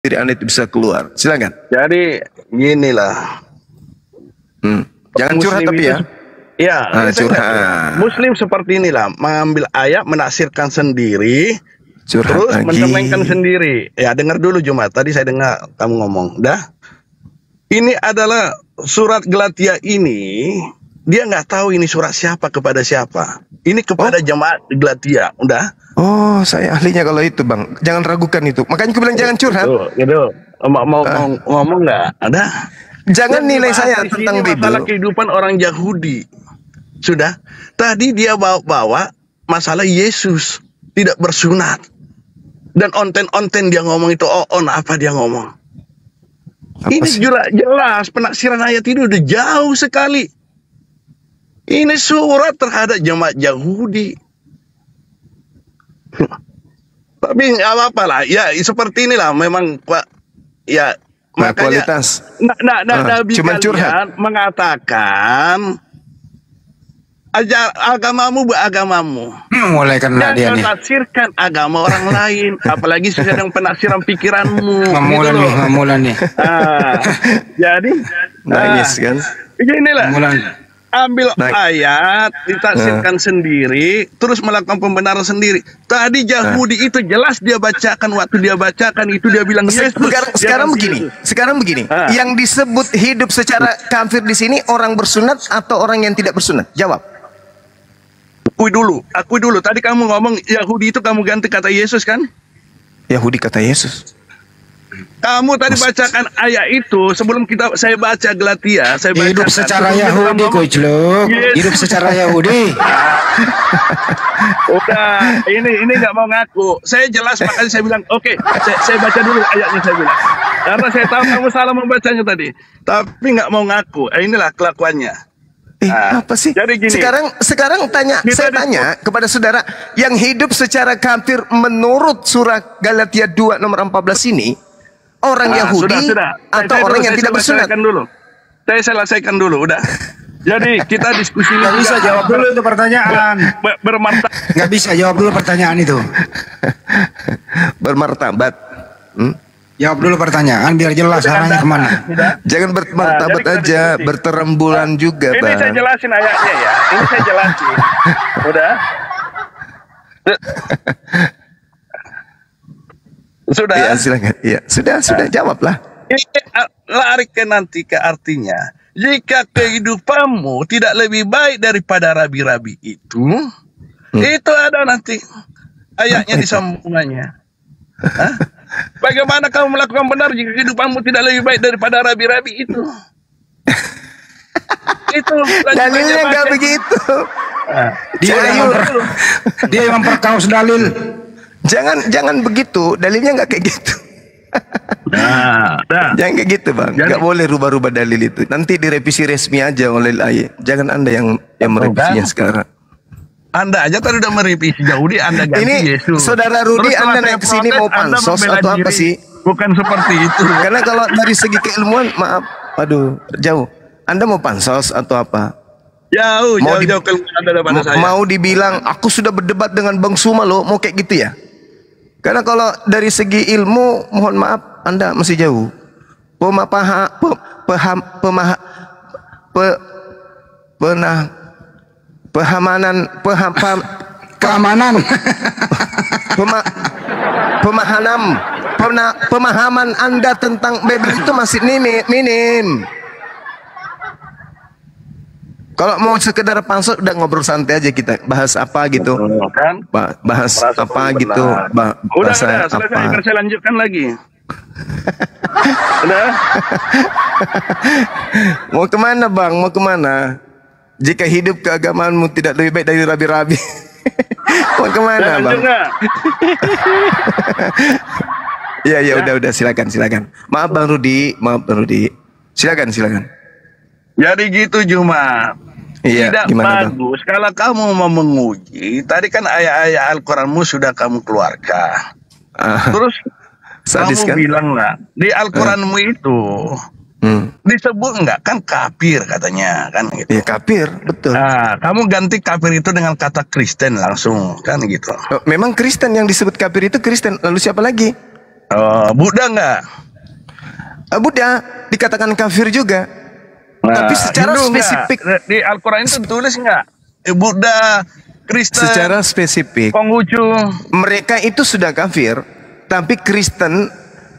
diri Anda itu bisa keluar. Silakan. Jadi ginilah. Jangan curhat tapi ya. Ya, curhat. Muslim seperti inilah, mengambil ayat, menafsirkan sendiri, Curhat terus lagi. mencerminkan sendiri. Ya, dengar dulu Jumat. Tadi saya dengar kamu ngomong. Dah. Ini adalah surat Galatia ini, dia nggak tahu ini surat siapa kepada siapa. Ini kepada jemaat Galatia. Udah. Oh, saya ahlinya kalau itu, Bang. Jangan ragukan itu. Makanya aku bilang jangan curhat. Gitu. Mau ngomong nggak? Ada. Jangan nilai saya tentang masalah kehidupan orang Yahudi. Sudah. Tadi dia bawa masalah Yesus tidak bersunat. Dan onten-onten dia ngomong itu, apa dia ngomong? Ini jelas penafsiran ayat ini udah jauh sekali. Ini surat terhadap jemaat Yahudi. Tapi nggak apa-apa lah. Ya seperti inilah memang Pak. Ya makanya kualitas. Nabi Cuman curhat mengatakan agamamu beragamamu. Mulai kena dia nih. Tafsirkan agama orang lain, apalagi sedang penafsiran pikiranmu. Mulai nih. Jadi nangis kan? Beginilah. Ambil Naik. ayat, ditafsirkan sendiri, terus melakukan pembenaran sendiri. Tadi Yahudi itu jelas dia bacakan, waktu dia bacakan itu dia bilang Yesus. Sekarang begini. Yang disebut hidup secara kafir di sini orang bersunat atau orang yang tidak bersunat? Jawab. Akui dulu. Tadi kamu ngomong Yahudi itu kamu ganti kata Yesus kan? Yahudi kata Yesus. Kamu tadi bacakan ayat itu sebelum saya baca Galatia. Saya baca hidup secara Yahudi, Kojluk. Hidup secara Yahudi. Udah, ini nggak mau ngaku. Saya jelas makanya saya bilang, oke, saya baca dulu ayatnya saya bilang. Karena saya tahu kamu salah membacanya tadi, tapi nggak mau ngaku. Inilah kelakuannya. Apa sih? Jadi gini, sekarang saya tanya kepada saudara yang hidup secara kafir menurut surah Galatia 2 nomor 14 ini, orang Yahudi atau orang yang tidak bersunat? Saya selesaikan dulu, udah. Jadi kita diskusi. Nggak bisa jawab dulu itu pertanyaan. Bermartabat. Nggak bisa jawab dulu pertanyaan itu. Bermartabat. Jawab dulu pertanyaan biar jelas arahnya kemana. Jangan bermartabat aja, berterembulan juga, Ini Bang. saya jelasin ayatnya ya. Ini saya jelasin. Udah. Sudah. Ya, silakan. Ya, sudah jawablah. Ini lari ke nanti ke artinya. Jika kehidupanmu tidak lebih baik daripada rabi-rabi itu ada nanti ayatnya di sambungannya. Bagaimana kamu melakukan benar jika kehidupanmu tidak lebih baik daripada rabi-rabi itu? Itu dalilnya nggak begitu. Dia yang memperkaos dalil. Jangan begitu, dalilnya nggak kayak gitu. Jangan kayak gitu, Bang. Nggak boleh rubah-rubah dalil itu. Nanti direvisi resmi aja oleh ayat. Jangan Anda yang merevisinya sekarang. Anda aja tadi udah merevisi Yahudi, Anda ganti ini Yesus. Saudara Rudi, Anda naik ke sini mau pansos atau apa sih? Bukan seperti itu. Karena kalau dari segi keilmuan, maaf, aduh, jauh. Anda mau pansos atau apa? Jauh keilmuan Anda daripada saya. Mau dibilang, aku sudah berdebat dengan Bang Suma loh, mau kayak gitu ya? Karena kalau dari segi ilmu, mohon maaf, Anda masih jauh. Pemahaman Anda tentang Bible itu masih minim. Kalau mau sekedar pansos udah ngobrol santai aja, kita bahas apa gitu, bahas apa gitu, udah selesai, saya lanjutkan lagi. Udah. Mau kemana, Bang? Mau kemana? Jika hidup keagamaanmu tidak lebih baik dari rabi-rabi, mau kemana, Bang? Ya udah silakan. Maaf Bang Rudi. Silakan. Jadi gitu Jumat. Iya, tidak gimana, bagus Bang? Kalau kamu mau menguji, tadi kan ayat-ayat Al-Quranmu sudah kamu keluarkan. Terus sadis, kamu kan? bilang lah di Al-Quranmu itu disebut enggak kan kafir katanya kan gitu. Iya, kafir, betul. Kamu ganti kafir itu dengan kata Kristen langsung kan gitu. Memang Kristen yang disebut kafir itu Kristen, lalu siapa lagi? Buddha enggak? Buddha dikatakan kafir juga. Nah, Tapi secara Hindu spesifik. enggak? Di Al-Quran itu tulis enggak? Buddha, Kristen, Secara spesifik. Konghucu. Mereka itu sudah kafir. Tapi Kristen,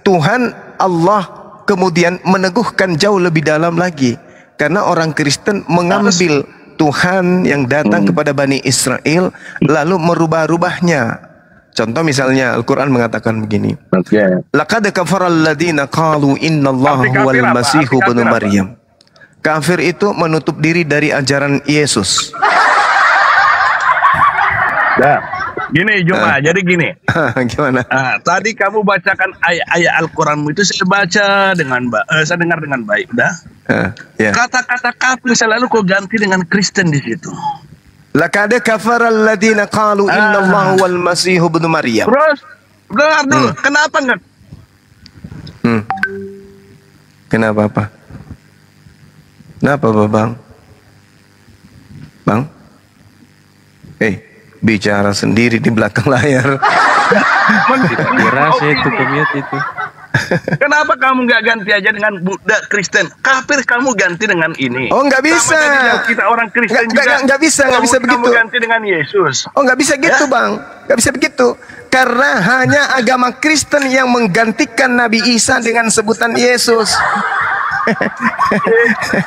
Tuhan Allah kemudian meneguhkan jauh lebih dalam lagi. Karena orang Kristen mengambil Tuhan yang datang kepada Bani Israel lalu merubah-rubahnya. Contoh misalnya Al-Quran mengatakan begini. Laqad kafaral ladzina qalu innallaha huwal masihu ibnu Maryam. Kafir itu menutup diri dari ajaran Yesus. Gini Juma, jadi gini. Gimana? Tadi kamu bacakan ayat-ayat Al-Quranmu itu saya baca dengan saya dengar dengan baik, udah. Ya. Kata-kata kafir selalu kau ganti dengan Kristen di situ. Laqad kafaral ladzina qalu innallaha huwal masihu ibnu Maryam. Terus, dengar dulu, kenapa enggak? Kenapa apa? Kenapa Bang? Bang? Bicara sendiri di belakang layar. Kira saya itu commute itu. Kenapa kamu nggak ganti aja dengan Buddha Kristen? Kafir kamu ganti dengan ini. Oh, nggak bisa. Kita orang Kristen nggak bisa begitu. Kamu ganti dengan Yesus. Oh, nggak bisa gitu Bang. Nggak bisa begitu. Karena hanya agama Kristen yang menggantikan Nabi Isa dengan sebutan Yesus.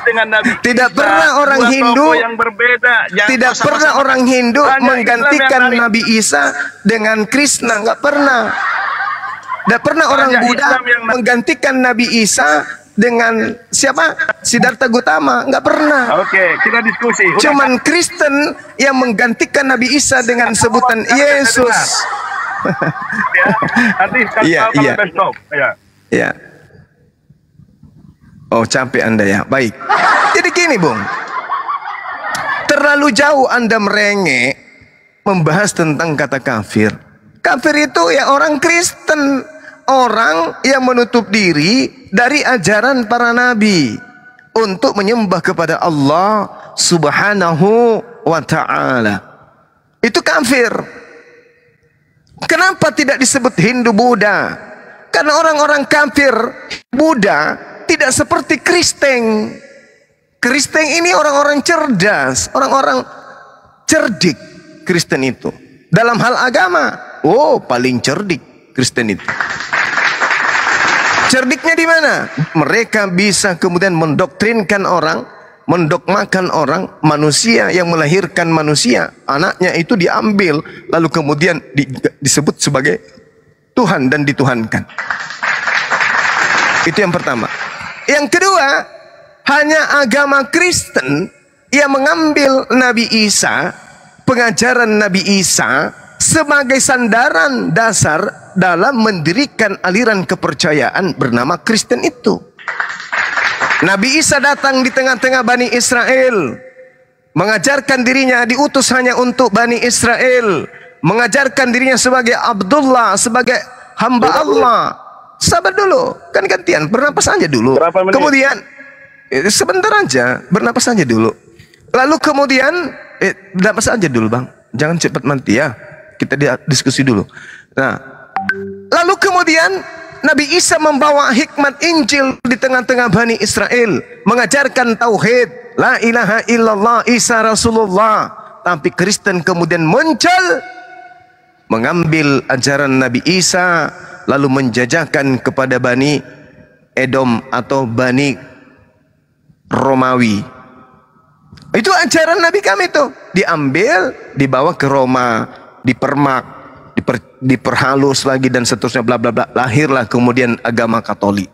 Dengan Nabi Tidak Isa, pernah orang Hindu yang berbeda. Tidak pernah orang Hindu menggantikan Nabi Isa dengan Krishna. Nggak pernah. Tidak pernah orang Buddha menggantikan Nabi Isa dengan siapa? Siddhartha Gautama. Nggak pernah. Oke, kita diskusi. Cuman Kristen yang menggantikan Nabi Isa dengan sebutan Yesus. Nanti kalau stop. Ya. Oh, capek Anda ya. Baik. Jadi gini, Bung. Terlalu jauh Anda merengek membahas tentang kata kafir. Kafir itu ya orang Kristen, orang yang menutup diri dari ajaran para nabi untuk menyembah kepada Allah Subhanahu wa taala. Itu kafir. Kenapa tidak disebut Hindu Buddha? Karena orang-orang kafir Buddha tidak seperti Kristen. Kristen ini orang-orang cerdas, orang-orang cerdik. Kristen itu dalam hal agama, paling cerdik Kristen itu. Cerdiknya di mana? Mereka bisa kemudian mendoktrinkan orang, mendogmakan orang, manusia yang melahirkan manusia, anaknya itu diambil lalu kemudian disebut sebagai Tuhan dan dituhankan. Itu yang pertama. Yang kedua, hanya agama Kristen yang mengambil Nabi Isa, pengajaran Nabi Isa sebagai sandaran dasar dalam mendirikan aliran kepercayaan bernama Kristen itu. Nabi Isa datang di tengah-tengah Bani Israel, mengajarkan dirinya diutus hanya untuk Bani Israel, mengajarkan dirinya sebagai Abdullah, sebagai hamba Allah. Sabar dulu, kan gantian, bernapas aja dulu. Kemudian sebentar aja, bernapas aja dulu. Lalu kemudian bernapas aja dulu Bang, jangan cepat mati ya. Kita diskusi dulu. Nah, lalu kemudian Nabi Isa membawa hikmat Injil di tengah-tengah Bani Israel, mengajarkan tauhid, la ilaha illallah, Isa Rasulullah. Tapi Kristen kemudian muncul, mengambil ajaran Nabi Isa, lalu menjajahkan kepada Bani Edom atau Bani Romawi. Itu ajaran Nabi kami itu. Diambil, dibawa ke Roma, dipermak, diperhalus lagi dan seterusnya bla bla bla. Lahirlah kemudian agama Katolik.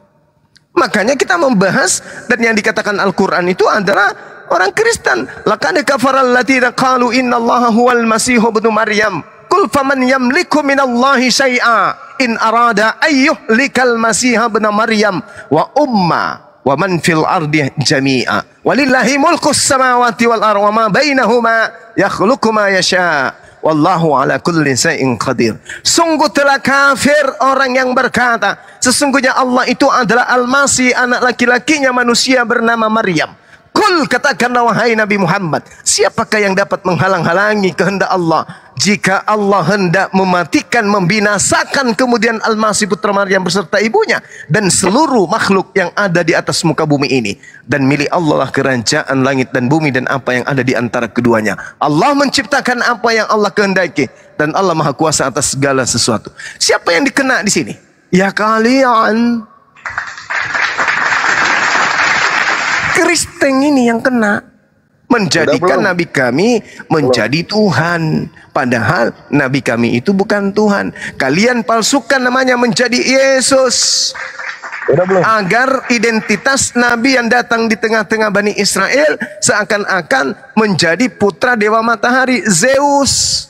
Makanya kita membahas, dan yang dikatakan Al-Quran itu adalah orang Kristen. Laqad kafaral ladzina qalu innallaha huwal masihu ibnu Maryam. Qul faman yamliku minallahi syai'a in arada ayyuhlikal masiha ibn Maryam wa umma wa man fil ardi jami'a walillahi mulkus samawati wal ardi wa ma bainahuma yakhluqu ma yasha wallahu ala kulli syai'in qadir. Sungguh telah kafir orang yang berkata sesungguhnya Allah itu adalah Al-Masih, anak laki-lakinya manusia bernama Maryam. Kul, katakanlah wahai Nabi Muhammad, siapakah yang dapat menghalang-halangi kehendak Allah jika Allah hendak mematikan, membinasakan kemudian Al-Masih putra Maryam beserta ibunya dan seluruh makhluk yang ada di atas muka bumi ini. Dan milik Allah lah kerajaan langit dan bumi dan apa yang ada di antara keduanya. Allah menciptakan apa yang Allah kehendaki dan Allah Maha Kuasa atas segala sesuatu. Siapa yang dikena di sini? Ya kalian. Kristen ini yang kena, menjadikan Nabi kami menjadi Tuhan, padahal Nabi kami itu bukan Tuhan. Kalian palsukan namanya menjadi Yesus agar identitas Nabi yang datang di tengah-tengah Bani Israel seakan-akan menjadi putra dewa matahari Zeus.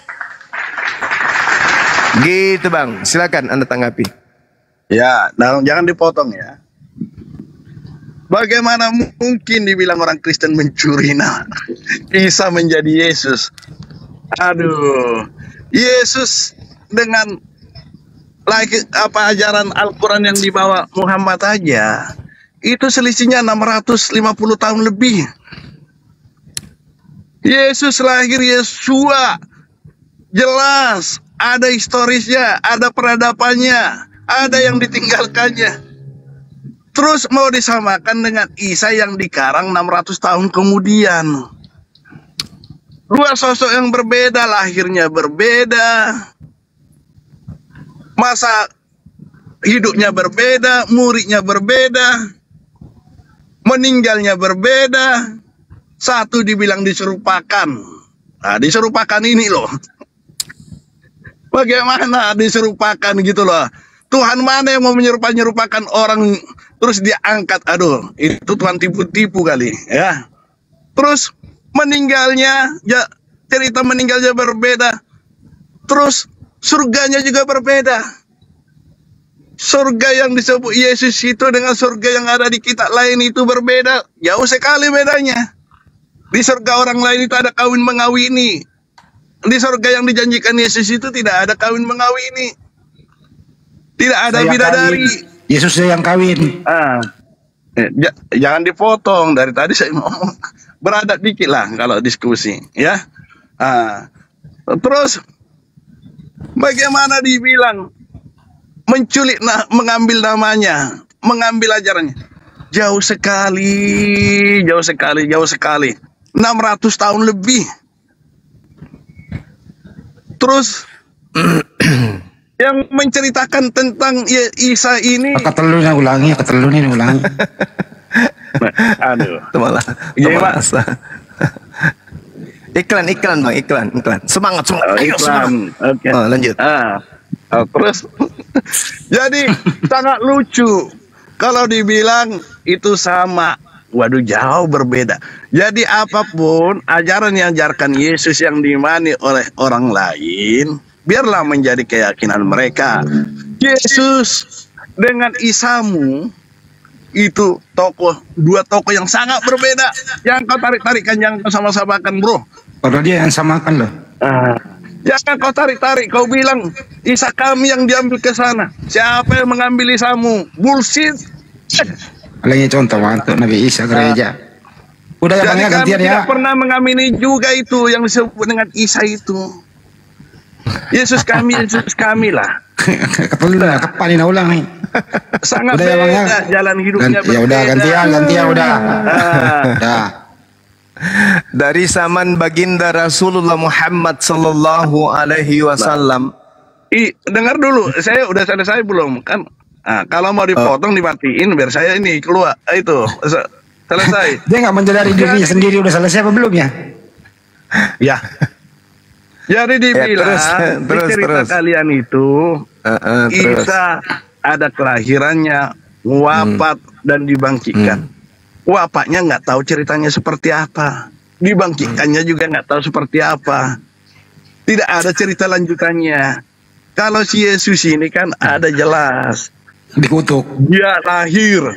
Gitu Bang, silakan Anda tanggapi. Ya, nah, jangan dipotong ya. Bagaimana mungkin dibilang orang Kristen mencuri Isa menjadi Yesus? Aduh, Yesus dengan ajaran Al-Quran yang dibawa Muhammad aja, itu selisihnya 650 tahun lebih. Yesus lahir Yesua, jelas ada historisnya, ada peradabannya, ada yang ditinggalkannya. Terus mau disamakan dengan Isa yang dikarang 600 tahun kemudian. Dua sosok yang berbeda, lahirnya berbeda, masa hidupnya berbeda, muridnya berbeda, meninggalnya berbeda. Satu dibilang diserupakan. Nah, diserupakan ini loh. Bagaimana diserupakan gitu loh. Tuhan mana yang mau menyerupakan orang terus dia angkat? Aduh, itu Tuhan tipu-tipu kali ya. Terus meninggalnya, ya, cerita meninggalnya berbeda. Terus surganya juga berbeda. Surga yang disebut Yesus itu dengan surga yang ada di kitab lain itu berbeda. Jauh sekali bedanya. Di surga orang lain itu ada kawin mengawini. Di surga yang dijanjikan Yesus itu tidak ada kawin mengawini. Tidak ada bidadari. Yesus yang kawin. Jangan dipotong, dari tadi saya ngomong. Beradab dikit lah kalau diskusi, ya. Terus bagaimana dibilang menculik, mengambil namanya, mengambil ajarannya? Jauh sekali, jauh sekali, jauh sekali. 600 tahun lebih. Terus yang menceritakan tentang Isa ini, ketelunya ulangi. Aduh, malah iklan Bang, iklan. Semangat. Ayo, iklan. Oke. Oh, lanjut. Terus jadi sangat lucu kalau dibilang itu sama. Waduh, jauh berbeda. Jadi apapun ajaran yang diajarkan Yesus yang diimani oleh orang lain, biarlah menjadi keyakinan mereka. Yesus dengan Isamu itu dua tokoh yang sangat berbeda. Yang kau tarik-tarikan, jangan kau sama-samakan, bro. Padahal dia yang samakan loh. Jangan kau tarik-tarik, kau bilang Isa kami yang diambil ke sana. Siapa yang mengambil Isamu? Bullshit. Lagi contoh untuk Nabi Isa gereja. Udah ya Bang ya, gantian ya. Tidak pernah mengamini juga itu yang disebut dengan Isa itu. Yesus kami lah. Kepelulah, kapan ulang nih? Sangat udah, beda ya, jalan hidupnya berbeda. Ya udah gantian udah. Udah. Dari zaman baginda Rasulullah Muhammad sallallahu alaihi wasallam. Dengar dulu, saya udah selesai belum kan? Kalau mau dipotong dimatiin biar saya ini keluar. Itu selesai. Dia nggak menjadari dirinya sendiri udah selesai apa belum ya? Ya. Jadi dibilang di cerita kalian itu Isa ada kelahirannya, wafat dan dibangkitkan. Wafatnya nggak tahu ceritanya seperti apa, dibangkitkannya juga nggak tahu seperti apa. Tidak ada cerita lanjutannya. Kalau si Yesus ini kan ada jelas. Dikutuk. Dia lahir.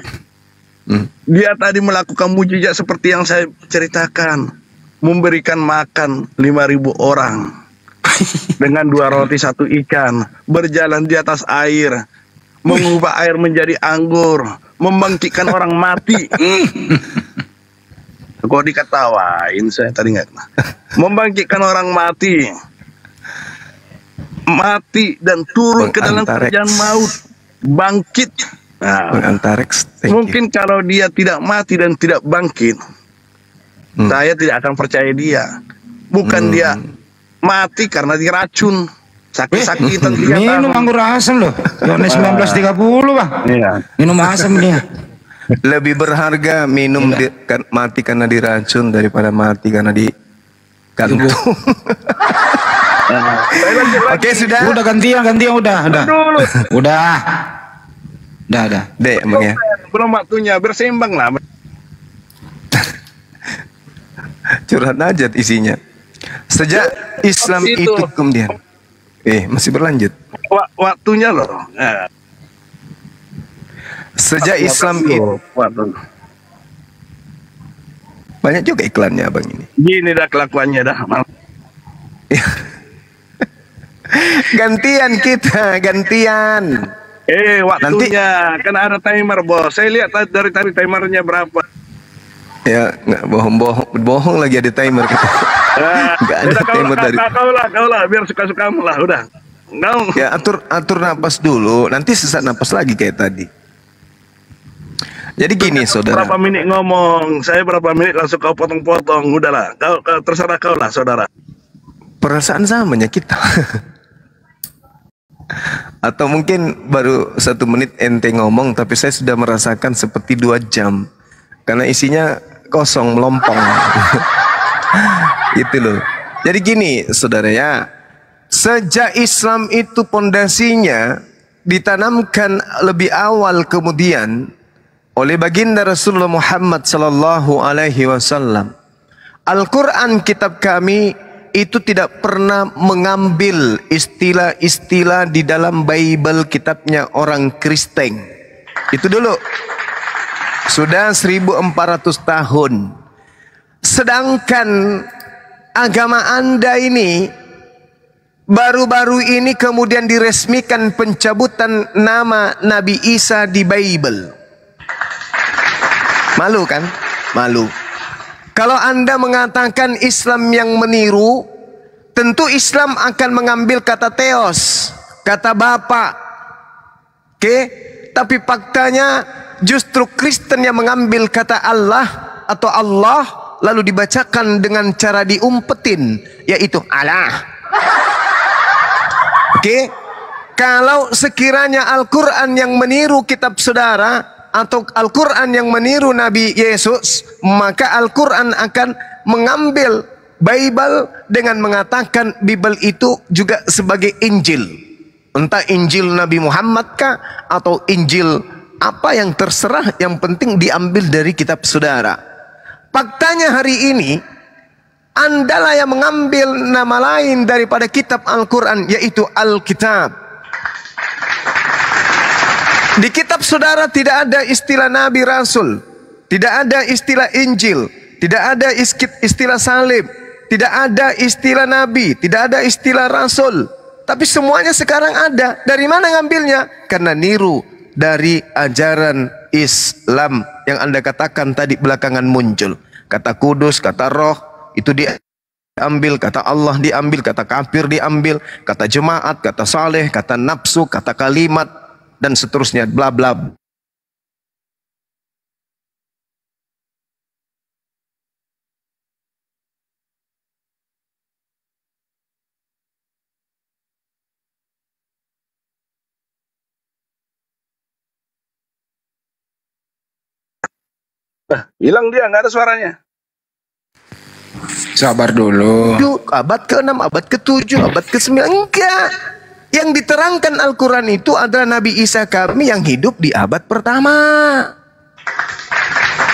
Dia tadi melakukan mujizat seperti yang saya ceritakan. Memberikan makan 5.000 orang. Dengan 2 roti 1 ikan. Berjalan di atas air. Mengubah air menjadi anggur. Membangkitkan orang mati. Kok diketawain saya tadi nggak kena. Membangkitkan orang mati. Mati dan turun ke dalam Antarex. kerjaan maut. Bangkit. Nah, Antarex, thank you. mungkin kalau dia tidak mati dan tidak bangkit, saya tidak akan percaya dia. Bukan dia mati karena diracun. Sakit-sakitan 3 Minum tahun. anggur asam loh. Yohanes 19:30 bang. Iya. Minum asam dia. Lebih berharga minum mati karena diracun daripada mati karena digantung. Saya lanjut lagi. Oke, sudah. Udah gantian udah. Dulu. Udah. Dek, emang ya. Belum waktunya, berseimbang lah. Curhat aja isinya. Sejak Islam Itu. itu kemudian. Masih berlanjut. Waktunya loh. Nah, Sejak Islam itu waktu. banyak juga iklannya abang ini. Gini dah kelakuannya dah. Gantian kita, gantian. Waktunya kan ada timer bos. Saya lihat dari tadi timernya berapa. Ya, nggak bohong lagi ada timer. Nggak ada timer dari. Kau lah, biar suka-sukamu lah, udah. Ya atur napas dulu, nanti sesak napas lagi kayak tadi. Jadi gini saudara. Berapa menit ngomong, saya berapa menit langsung kau potong-potong, udahlah. Kau terserah kau lah saudara. Perasaan samanya kita. Atau mungkin baru 1 menit ente ngomong, tapi saya sudah merasakan seperti 2 jam. Karena isinya kosong, melompong. Gitu loh. Jadi gini saudara ya. Sejak Islam itu pondasinya ditanamkan lebih awal kemudian oleh baginda Rasulullah Muhammad sallallahu alaihi wasallam. Al-Quran kitab kami itu tidak pernah mengambil istilah-istilah di dalam Bible kitabnya orang Kristen. Itu dulu. Sudah 1400 tahun. Sedangkan agama Anda ini baru-baru ini kemudian diresmikan pencabutan nama Nabi Isa di Bible. Malu kan? Malu. Kalau Anda mengatakan Islam yang meniru, tentu Islam akan mengambil kata Theos, kata Bapa. Oke? Tapi faktanya justru Kristen yang mengambil kata Allah atau Allah lalu dibacakan dengan cara diumpetin, yaitu Allah. Oke, kalau sekiranya Al-Quran yang meniru kitab saudara atau Al-Quran yang meniru Nabi Yesus, maka Al-Quran akan mengambil Bible dengan mengatakan Bible itu juga sebagai Injil. Entah Injil Nabi Muhammad kah atau Injil apa yang terserah, yang penting diambil dari kitab saudara. Faktanya hari ini Andalah yang mengambil nama lain daripada kitab Al-Quran, yaitu Alkitab. Di kitab saudara tidak ada istilah Nabi Rasul, tidak ada istilah Injil, tidak ada istilah salib, tidak ada istilah Nabi, tidak ada istilah Rasul. Tapi semuanya sekarang ada. Dari mana ngambilnya? Karena niru dari ajaran Islam yang Anda katakan tadi belakangan muncul. Kata kudus, kata roh, itu diambil, kata Allah diambil, kata kafir diambil, kata jemaat, kata saleh, kata nafsu, kata kalimat, dan seterusnya, bla bla. Hilang dia, nggak ada suaranya. Sabar dulu. Abad ke-6, abad ke-7, abad ke-9, enggak. Yang diterangkan Al-Quran itu adalah Nabi Isa kami yang hidup di abad pertama.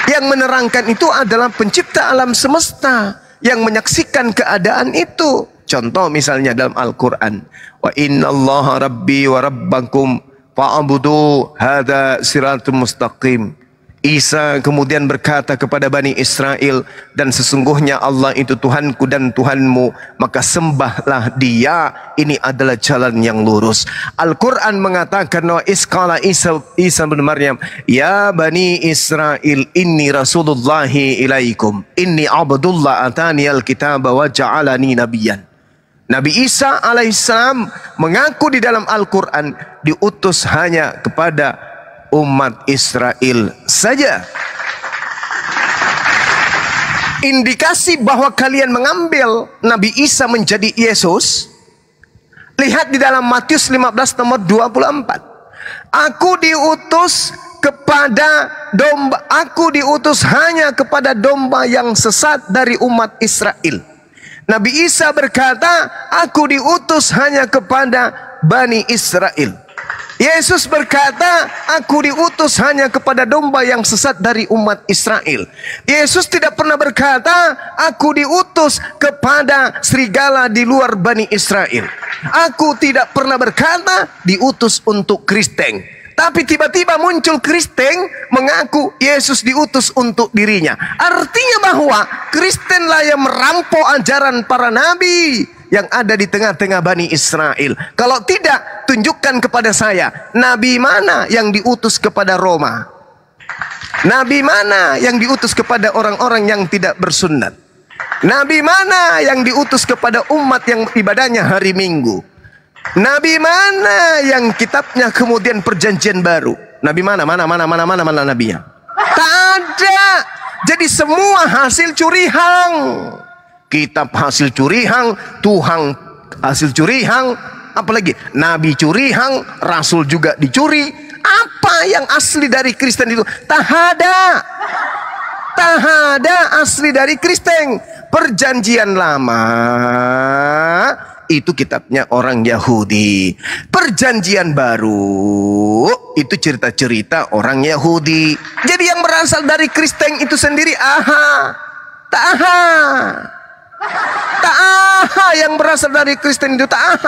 Yang menerangkan itu adalah pencipta alam semesta yang menyaksikan keadaan itu. Contoh misalnya dalam Al-Quran, wa innallaha rabbi wa rabbakum fa'budu hadza siratul mustaqim. Isa kemudian berkata kepada Bani Israel, dan sesungguhnya Allah itu Tuhanku dan Tuhanmu, maka sembahlah Dia, ini adalah jalan yang lurus. Al-Quran mengatakan, wa isqala Isa bin Maryam, ya Bani Israel, inni rasulullahi ilaikum, inni abdullah atani al-kitaba wa ja'alani nabiyan. Nabi Isa alaihissalam mengaku di dalam Al-Quran diutus hanya kepada umat Israel saja. Indikasi bahwa kalian mengambil Nabi Isa menjadi Yesus, lihat di dalam Matius 15 nomor 24. Aku diutus kepada domba, aku diutus hanya kepada domba yang sesat dari umat Israel. Nabi Isa berkata, aku diutus hanya kepada Bani Israel. Yesus berkata, aku diutus hanya kepada domba yang sesat dari umat Israel. Yesus tidak pernah berkata, aku diutus kepada serigala di luar Bani Israel. Aku tidak pernah berkata diutus untuk Kristen. Tapi tiba-tiba muncul Kristen mengaku Yesus diutus untuk dirinya. Artinya bahwa Kristenlah yang merampok ajaran para nabi yang ada di tengah-tengah Bani Israel. Kalau tidak, tunjukkan kepada saya, nabi mana yang diutus kepada Roma? Nabi mana yang diutus kepada orang-orang yang tidak bersunat? Nabi mana yang diutus kepada umat yang ibadahnya hari Minggu? Nabi mana yang kitabnya kemudian perjanjian baru? Nabi mana nabinya? Tak ada. Jadi semua hasil curihan. Kitab hasil curihan, Tuhan hasil curihan, apalagi Nabi curihan, Rasul juga dicuri. Apa yang asli dari Kristen itu? Tak ada. Tak ada asli dari Kristen. Perjanjian lama itu kitabnya orang Yahudi. Perjanjian baru itu cerita-cerita orang Yahudi. Jadi yang berasal dari Kristen itu sendiri tak yang berasal dari Kristen itu tak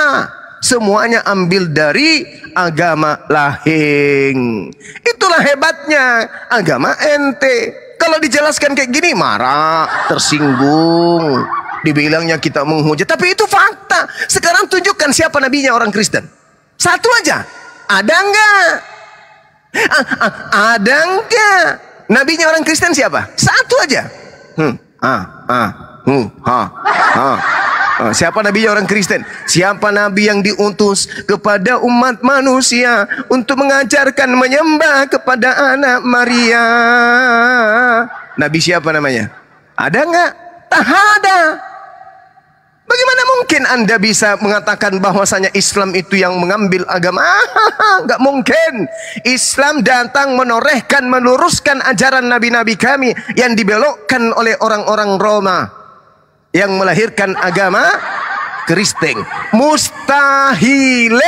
semuanya ambil dari agama lahing. Itulah hebatnya agama ente. Kalau dijelaskan kayak gini marah, tersinggung, dibilangnya kita menghujat. Tapi itu fakta. Sekarang tunjukkan siapa nabinya orang Kristen. Satu aja. Ada enggak? Ada enggak? Nabinya orang Kristen siapa? Satu aja. Siapa nabinya orang Kristen? Siapa nabi yang diutus kepada umat manusia untuk mengajarkan menyembah kepada anak Maria? Nabi siapa namanya? Ada enggak? Tak ada. Bagaimana mungkin Anda bisa mengatakan bahwasanya Islam itu yang mengambil agama? Enggak mungkin. Islam datang menorehkan, meluruskan ajaran nabi-nabi kami yang dibelokkan oleh orang-orang Roma yang melahirkan agama Kristen. Mustahile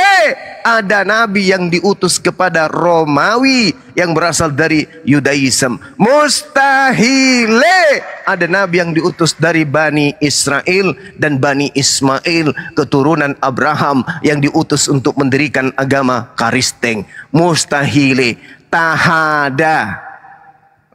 ada nabi yang diutus kepada Romawi yang berasal dari Yudaism. Mustahile ada nabi yang diutus dari Bani Israel dan Bani Ismail, keturunan Abraham, yang diutus untuk mendirikan agama Kristen. Mustahile. Tahada.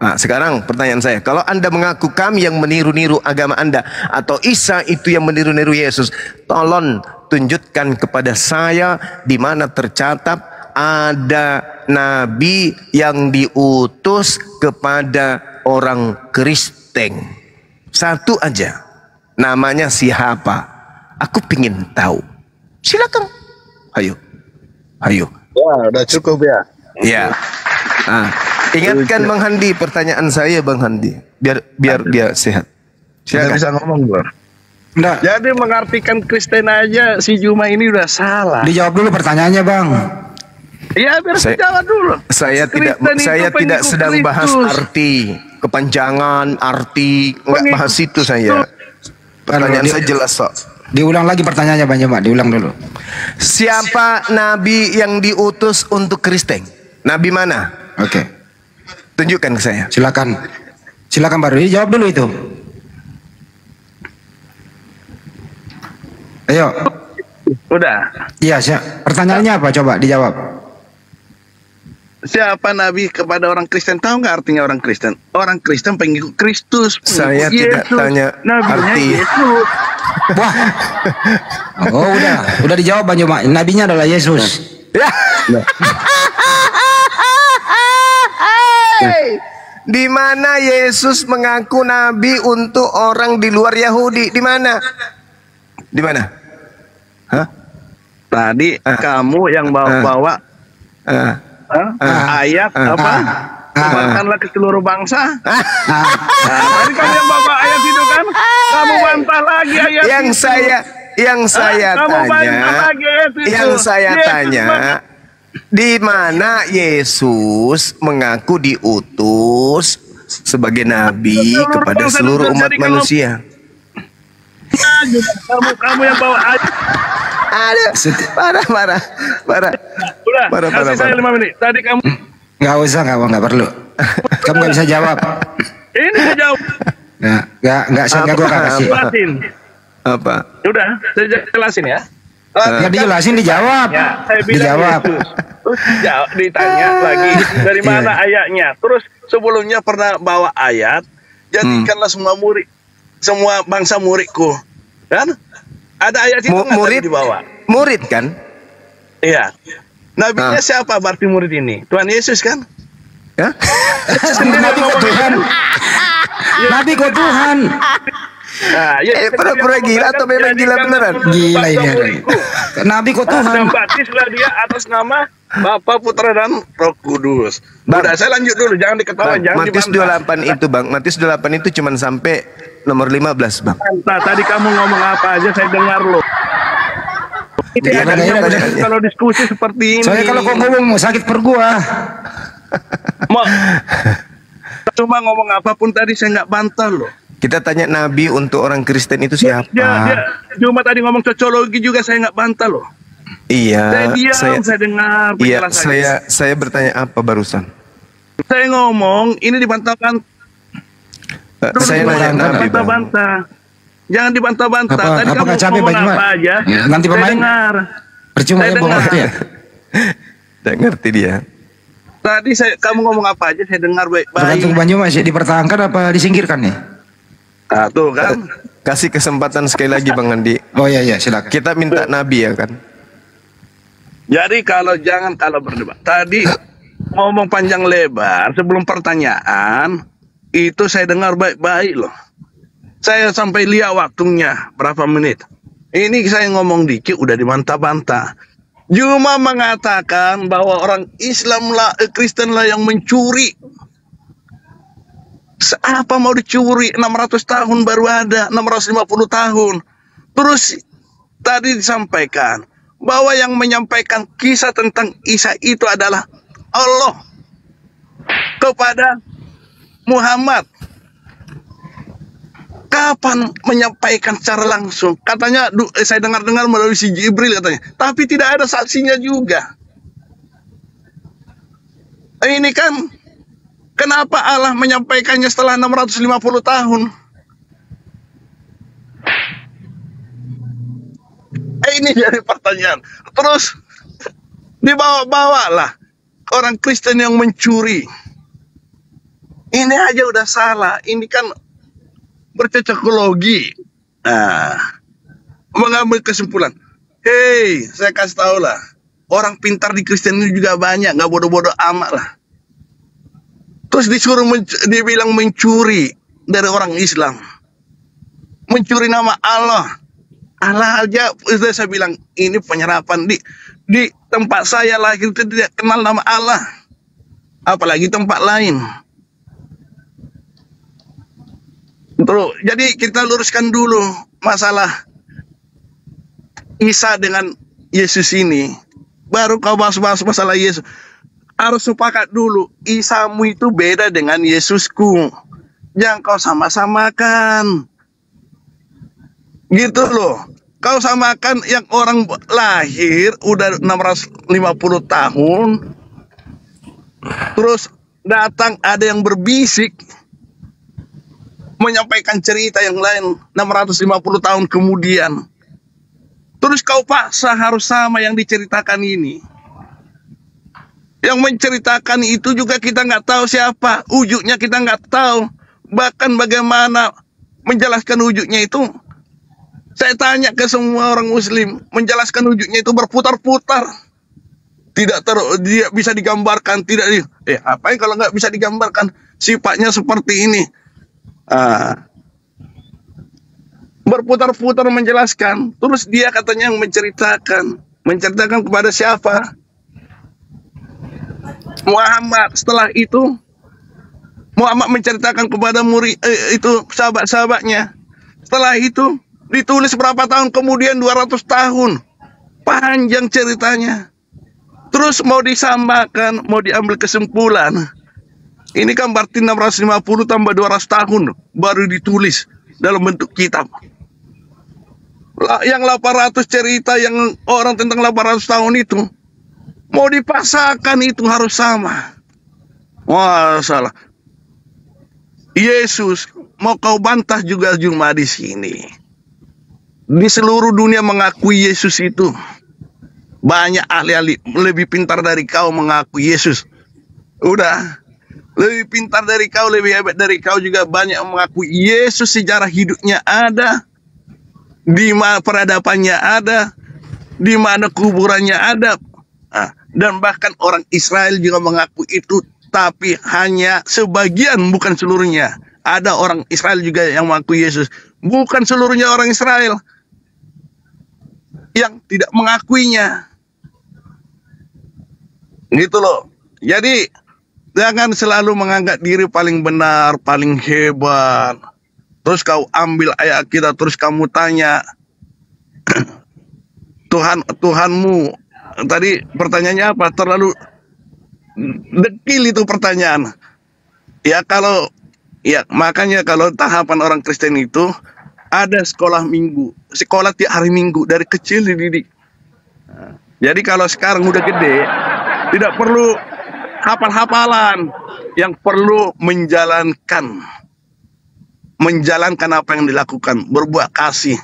Nah, sekarang pertanyaan saya, kalau Anda mengaku kami yang meniru-niru agama Anda, atau Isa itu yang meniru-niru Yesus, tolong tunjukkan kepada saya di mana tercatat ada nabi yang diutus kepada orang Kristen. Satu aja. Namanya siapa? Aku pingin tahu. Silakan. Ayo. Ya, udah cukup ya. Ya. Ingatkan Bang Handi pertanyaan saya, Bang Handi, biar dia sehat. Tidak bisa ngomong, Bro. Enggak. Jadi mengartikan Kristen aja si Juma ini udah salah. Dijawab dulu pertanyaannya, Bang. Iya, biar saya jawab dulu. Saya tidak sedang bahas arti, kepanjangan arti, enggak bahas itu saya. Pertanyaan saya jelas kok. Diulang lagi pertanyaannya, Bang Jemaat, diulang dulu. Siapa nabi yang diutus untuk Kristen? Nabi mana? Oke. Tunjukkan ke saya. Silakan baru dijawab dulu itu. Ayo. Udah. Iya, pertanyaannya apa? Coba dijawab. siapa nabi kepada orang Kristen? Tahu nggak artinya orang Kristen? Orang Kristen pengikut Kristus. Saya tidak tanya Nabinya arti. Yesus. Wah. Oh, udah dijawab Bang Juma. Nabinya adalah Yesus. Ya. Di mana Yesus mengaku nabi untuk orang di luar Yahudi? Di mana? Di mana? Hah? Tadi kamu yang bawa-bawa ayat apa? Sebarkanlah ke seluruh bangsa. Tadi kamu yang bawa ayat itu kan? Kamu bantah lagi ayat Yang itu. saya Kamu bantah tanya, lagi ayat itu. yang saya Yesus tanya, di mana Yesus mengaku diutus sebagai nabi kepada seluruh umat manusia? Kamu yang bawa ayat. Aduh, parah. Udah, kasih saya 5 menit. Tadi kamu Nggak usah, nggak perlu. Kamu nggak bisa jawab. ini saya jawab. Nggak saya gua kasih. Jelasin. Apa? Udah, saya jelasin ya. Nggak dijelasin, dijawab. Ya, saya bilang Dijawab. Yesus. Terus ditanya lagi dari mana ayatnya. Terus sebelumnya pernah bawa ayat, jadikanlah semua bangsa muridku. Kan? Ada ayat itu nggak Murid tadi dibawa? Murid kan? Iya. Nabinya siapa berarti murid ini? Tuhan Yesus kan? Ya? Nabi kok Tuhan. Nabi kok Tuhan. Nah, Pura-pura gila atau memang gila beneran? Gila ini ada. Nabi kok Tuhan. Dan baptislah dia atas nama Bapa, Putra dan Roh Kudus. Bang. Udah, saya lanjut dulu, jangan diketahui, jangan Matius dibantah. 28 itu Bang, Matius 28 itu cuma sampai nomor 15 Bang. Nah, tadi kamu ngomong apa aja saya dengar loh. Iya, iya. Kalau diskusi seperti ini. Soalnya kalau kau ngomong sakit perut gua. Cuma ngomong apapun tadi saya nggak bantah loh. Kita tanya Nabi untuk orang Kristen itu siapa? Dia cuma tadi ngomong cocologi juga saya nggak bantah loh. Iya, Saya diam, saya dengar iya, penjelasannya. saya bertanya apa barusan? Saya ngomong ini dibantahkan. Saya nanya Nabi Bang. Bantah-bantah. Jangan dibantah-bantah. Tadi Apa kamu nggak capek ngomong Bang apa aja. Ya, ganti Saya pemain. dengar. Percuma Saya ya bohong dengar. ya. Tidak ngerti dia. Tadi kamu ngomong apa aja saya dengar baik-baik. Tergantung Banyu masih dipertahankan apa disingkirkan nih? Nah, tuh kan. Kasih kesempatan sekali lagi Bang Andi. Oh iya silakan. Kita minta Nabi ya kan? Jadi kalau berdebat. Tadi ngomong panjang lebar sebelum pertanyaan itu saya dengar baik-baik loh. Saya sampai lihat waktunya berapa menit. Ini saya ngomong dikit udah dibantah-bantah. Cuma mengatakan bahwa orang Islam lah, Kristen lah yang mencuri. Apa mau dicuri? 600 tahun baru ada, 650 tahun. Terus tadi disampaikan bahwa yang menyampaikan kisah tentang Isa itu adalah Allah kepada Muhammad. Kapan menyampaikan secara langsung? Katanya saya dengar-dengar melalui si Jibril katanya. Tapi tidak ada saksinya juga. Ini kan kenapa Allah menyampaikannya setelah 650 tahun? Ini jadi pertanyaan. Terus dibawa-bawalah orang Kristen yang mencuri. Ini aja udah salah. Ini kan bercocokologi. Nah, mengambil kesimpulan. Hei, saya kasih tahu lah. Orang pintar di Kristen ini juga banyak. Nggak bodoh-bodoh amat lah. Terus disuruh dibilang mencuri dari orang Islam. Mencuri nama Allah. Allah aja, saya bilang ini penyerapan di tempat saya lahir itu tidak kenal nama Allah. Apalagi tempat lain. Terus, jadi kita luruskan dulu masalah Isa dengan Yesus ini. Baru kau bahas masalah Yesus. Harus sepakat dulu, Isamu itu beda dengan Yesusku. Jangan kau sama-samakan. Gitu loh. Kau samakan yang orang lahir udah 650 tahun. Terus datang ada yang berbisik menyampaikan cerita yang lain 650 tahun kemudian. Terus kau paksa harus sama yang diceritakan ini. Yang menceritakan itu juga kita nggak tahu siapa, wujudnya kita nggak tahu. Bahkan bagaimana menjelaskan wujudnya itu, saya tanya ke semua orang Muslim, menjelaskan wujudnya itu berputar-putar. Dia bisa digambarkan, apa yang kalau nggak bisa digambarkan, sifatnya seperti ini. Berputar-putar menjelaskan, terus dia katanya yang menceritakan kepada siapa? Muhammad. Setelah itu Muhammad menceritakan kepada murid itu sahabat-sahabatnya. Setelah itu ditulis berapa tahun kemudian, 200 tahun. Panjang ceritanya. Terus mau disamakan, mau diambil kesimpulan. Ini kan berarti 650 tambah 200 tahun baru ditulis dalam bentuk kitab. Yang 800 cerita yang orang tentang 800 tahun itu mau dipaksakan itu harus sama. Wah, salah. Yesus mau kau bantah juga cuma di sini. Di seluruh dunia mengakui Yesus itu. Banyak ahli-ahli lebih pintar dari kau mengakui Yesus. Udah. Lebih pintar dari kau, lebih hebat dari kau juga banyak mengakui Yesus. Sejarah hidupnya ada. Di mana peradabannya ada. Di mana kuburannya ada. Dan bahkan orang Israel juga mengaku itu, tapi hanya sebagian, bukan seluruhnya. Ada orang Israel juga yang mengaku Yesus, bukan seluruhnya orang Israel yang tidak mengakuinya. Gitu loh. Jadi jangan selalu menganggap diri paling benar, paling hebat. Terus kau ambil ayat kita, terus kamu tanya Tuhanmu. Tadi pertanyaannya apa? Terlalu dekil itu pertanyaan. Makanya kalau tahapan orang Kristen itu ada sekolah minggu, sekolah tiap hari Minggu dari kecil dididik. Jadi kalau sekarang udah gede, tidak perlu hafal-hafalan, yang perlu menjalankan apa yang dilakukan, berbuat kasih.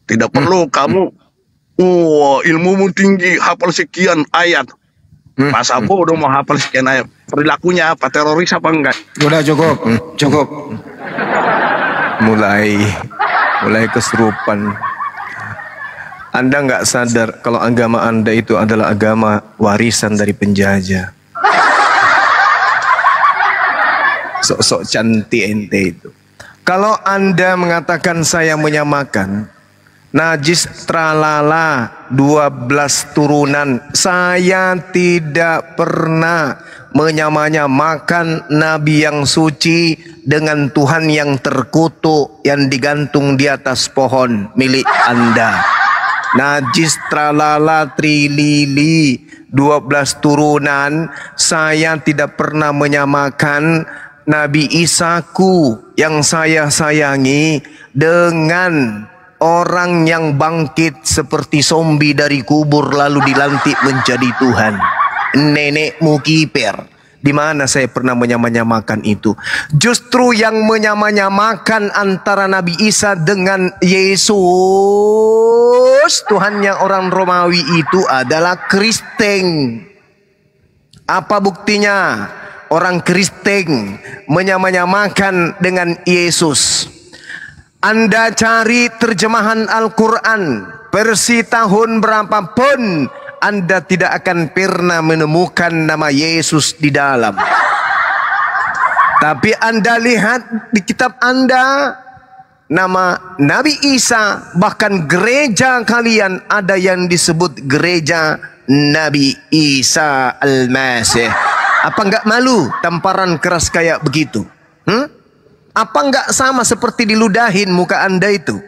Tidak perlu kamu ilmumu tinggi, hafal sekian ayat. Masa bodoh mau hafal sekian ayat. Perilakunya apa? Teroris apa enggak? Udah cukup. Mulai kesurupan. Anda nggak sadar kalau agama Anda itu adalah agama warisan dari penjajah. Sok-sok cantik ente itu. Kalau Anda mengatakan saya menyamakan najis tralala 12 turunan, saya tidak pernah menyamakan Nabi yang suci dengan Tuhan yang terkutuk yang digantung di atas pohon milik Anda. Najis tralala trilili 12 turunan, saya tidak pernah menyamakan Nabi Isaku yang saya sayangi dengan orang yang bangkit seperti zombie dari kubur lalu dilantik menjadi Tuhan. Nenekmu kiper. Di mana saya pernah menyamakan itu? Justru yang menyamakan antara Nabi Isa dengan Yesus, Tuhannya orang Romawi itu adalah Kristen. Apa buktinya? Orang Kristen menyamakan dengan Yesus. Anda cari terjemahan Al-Quran versi tahun berapapun, Anda tidak akan pernah menemukan nama Yesus di dalam. Tapi Anda lihat di kitab Anda, nama Nabi Isa, bahkan gereja kalian ada yang disebut gereja Nabi Isa Al-Masih. Apa enggak malu tamparan keras kayak begitu? Apa enggak sama seperti diludahin muka Anda itu?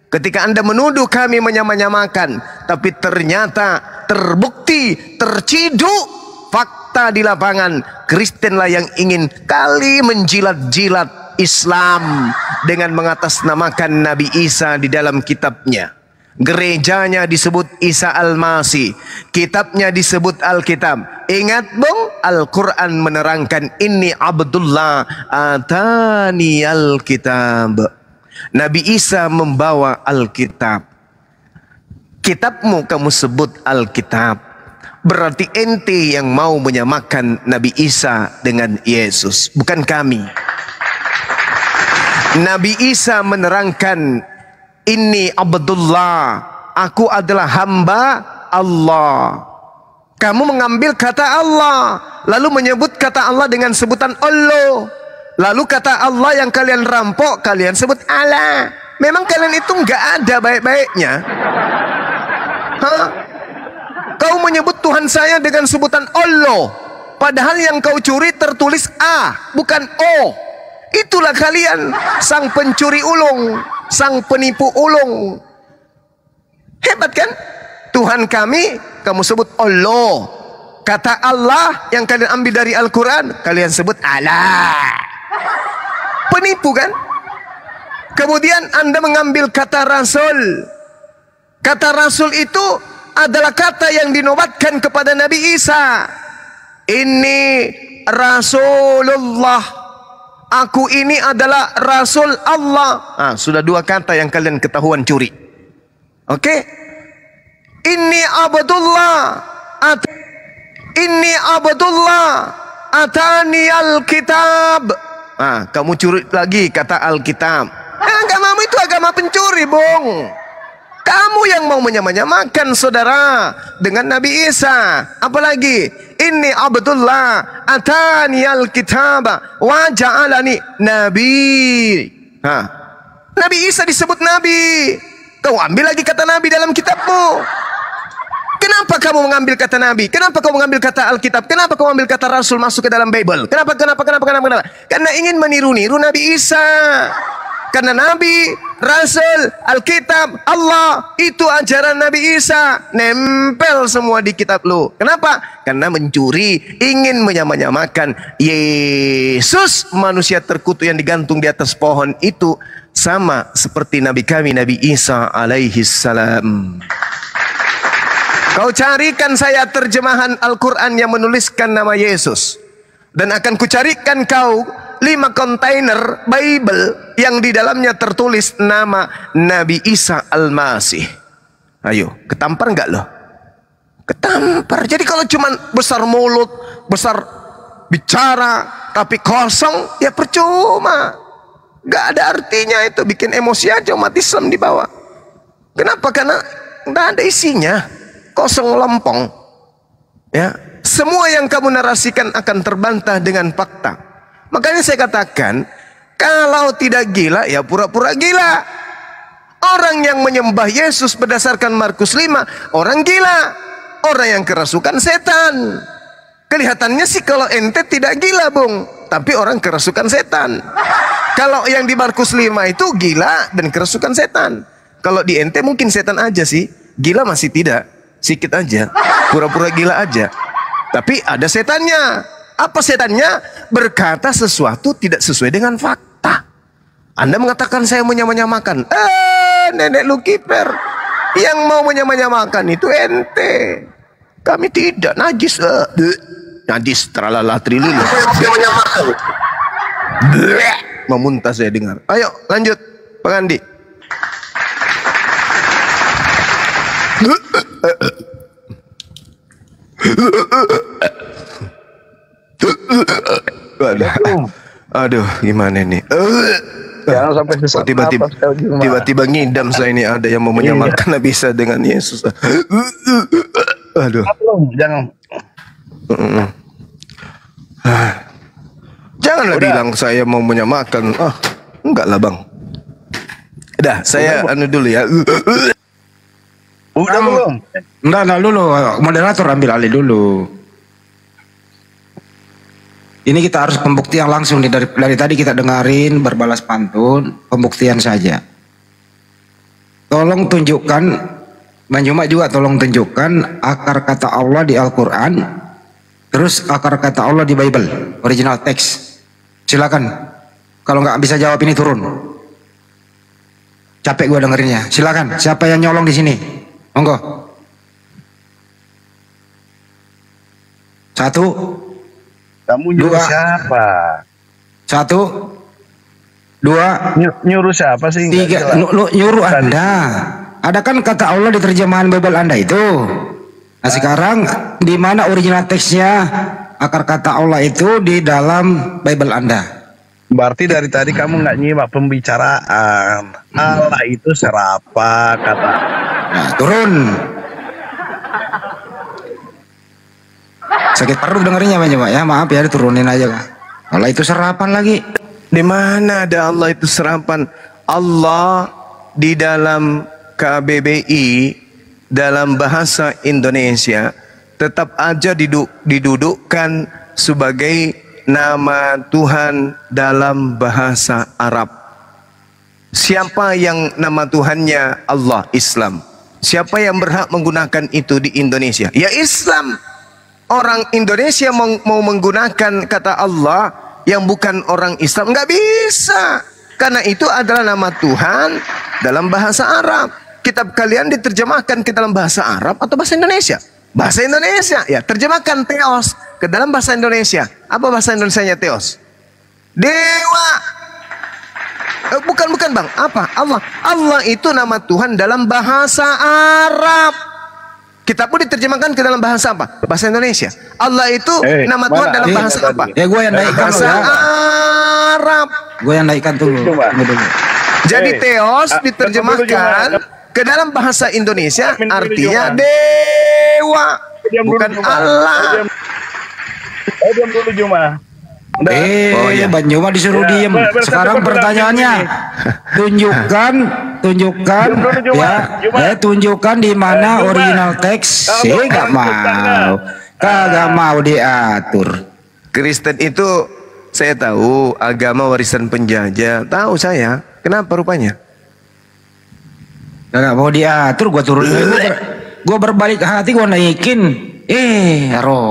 Ketika Anda menuduh kami menyamakan, tapi ternyata terbukti, terciduk fakta di lapangan, Kristenlah yang ingin kali menjilat-jilat Islam dengan mengatasnamakan Nabi Isa di dalam kitabnya. Gerejanya disebut Isa Al-Masih, kitabnya disebut Alkitab. Ingat bung, Al-Quran menerangkan ini Abdullah atani Alkitab. Nabi Isa membawa Alkitab. Kitabmu kamu sebut Alkitab. berarti ente yang mau menyamakan Nabi Isa dengan Yesus, bukan kami. Nabi Isa menerangkan, ini Abdullah, aku adalah hamba Allah. Kamu mengambil kata Allah, lalu menyebut kata Allah dengan sebutan Allah. Lalu kata Allah yang kalian rampok, kalian sebut Allah. Memang kalian itu nggak ada baik-baiknya. Hah? Kau menyebut Tuhan saya dengan sebutan Allah, padahal yang kau curi tertulis A, bukan O. Itulah kalian, sang pencuri ulung, sang penipu ulung. Hebat kan? Tuhan kami, kamu sebut Allah. Kata Allah yang kalian ambil dari Al-Quran, kalian sebut Allah. Penipu kan? Kemudian Anda mengambil kata Rasul. Kata Rasul itu adalah kata yang dinobatkan kepada Nabi Isa. Ini Rasulullah, aku ini adalah Rasul Allah. Sudah dua kata yang kalian ketahuan curi. Oke? Ini Abdullah, ini Abdullah atani Alkitab. Kamu curi lagi kata Alkitab. Agamamu itu agama pencuri, Bung. Kamu yang mau menyamakan saudara dengan Nabi Isa. Apalagi ini Abdullah atani Alkitab wa ja'alani nabi. Nabi Isa disebut nabi. Kau ambil lagi kata nabi dalam kitabmu. Kenapa kamu mengambil kata Nabi? Kenapa kamu mengambil kata Alkitab? Kenapa kamu mengambil kata Rasul masuk ke dalam Bible? Kenapa? Karena ingin meniru-niru Nabi Isa. Karena Nabi, Rasul, Alkitab, Allah, itu ajaran Nabi Isa. Nempel semua di kitab lu. Kenapa? Karena mencuri, ingin menyamakan Yesus, manusia terkutuk yang digantung di atas pohon itu, sama seperti Nabi kami, Nabi Isa alaihi salam. Kau carikan saya terjemahan Al-Quran yang menuliskan nama Yesus. Dan akan kucarikan kau 5 kontainer Bible yang di dalamnya tertulis nama Nabi Isa Al-Masih. Ayo, ketampar nggak loh? Ketampar. Jadi kalau cuma besar mulut, besar bicara, tapi kosong, ya percuma. Nggak ada artinya itu. Bikin emosi aja umat Islam di bawah. Kenapa? Karena nggak ada isinya. Kosong lempong. Ya, semua yang kamu narasikan akan terbantah dengan fakta. Makanya saya katakan, kalau tidak gila ya pura-pura gila. Orang yang menyembah Yesus berdasarkan Markus 5, orang gila. Orang yang kerasukan setan. Kelihatannya sih kalau ente tidak gila, Bung, tapi orang kerasukan setan. Kalau yang di Markus 5 itu gila dan kerasukan setan. Kalau di ente mungkin setan aja sih, gila masih tidak. Sikit aja, pura-pura gila aja. Tapi ada setannya. Apa setannya? Berkata sesuatu tidak sesuai dengan fakta. Anda mengatakan saya menyamakan. Nenek lu kiper. Yang mau menyamakan itu ente. Kami tidak. Najis. Najis tralala trilulu. Memuntah saya dengar. Ayo lanjut, Pak Andi. Aduh, gimana nih? Jangan sampai sesak tiba-tiba ngidam saya ini. Ada yang mau menyamakan Nabi Isa dengan Yesus. Aduh. Jangan. Janganlah bilang saya mau menyamakan. Enggak lah, Bang. Udah, saya anu dulu ya. Udah belum? Enggak dulu. Moderator ambil alih dulu. Ini kita harus pembuktian langsung nih. Dari tadi kita dengarin berbalas pantun, pembuktian saja. Tolong tunjukkan, Manjuma juga tolong tunjukkan akar kata Allah di Al-Quran, terus akar kata Allah di Bible, original text. Silakan. Kalau nggak bisa jawab ini turun. Capek gua dengerinnya. Silakan. Siapa yang nyolong di sini? Monggo. 1. Kamu nyuruh 2. siapa? 1, 2, Nyuruh siapa sih? 3. Nyuruh Anda. Ada kan kata Allah di terjemahan Bible Anda itu. Nah sekarang di mana original teksnya akar kata Allah itu di dalam Bible Anda? Berarti dari tadi kamu nggak nyimak pembicaraan. Allah itu serapa kata. Nah, turun. Sakit perut dengerinnya Pak ya, maaf ya diturunin aja Kak. Allah itu serapan lagi. Di mana ada Allah itu serapan? Allah di dalam KBBI dalam bahasa Indonesia tetap aja didudukkan sebagai nama Tuhan dalam bahasa Arab. Siapa yang nama Tuhannya Allah, Islam? Siapa yang berhak menggunakan itu di Indonesia? Ya Islam. Orang Indonesia mau menggunakan kata Allah yang bukan orang Islam, nggak bisa. Karena itu adalah nama Tuhan dalam bahasa Arab. Kitab kalian diterjemahkan ke dalam bahasa Arab atau bahasa Indonesia? Bahasa Indonesia. Ya, terjemahkan Theos ke dalam bahasa Indonesia. Apa bahasa Indonesianya Theos? Dewa. Bukan Bang. Apa? Allah. Allah itu nama Tuhan dalam bahasa Arab. Kita pun diterjemahkan ke dalam bahasa apa? Bahasa Indonesia. Allah itu nama Tuhan dalam bahasa apa? Ya gue yang naikkan bahasa Arab. Gue yang naikkan dulu. Jadi Theos diterjemahkan ke dalam bahasa Indonesia artinya dewa, bukan Allah. Diam dulu Juma. iya. Bang Juma disuruh diem. Sekarang pertanyaannya, tunjukkan di mana original teks. Saya kagak mau diatur. Kristen itu saya tahu agama warisan penjajah, tahu saya. Kenapa rupanya? Kagak mau diatur, gua turun. Gua berbalik hati, gua naikin. Roh.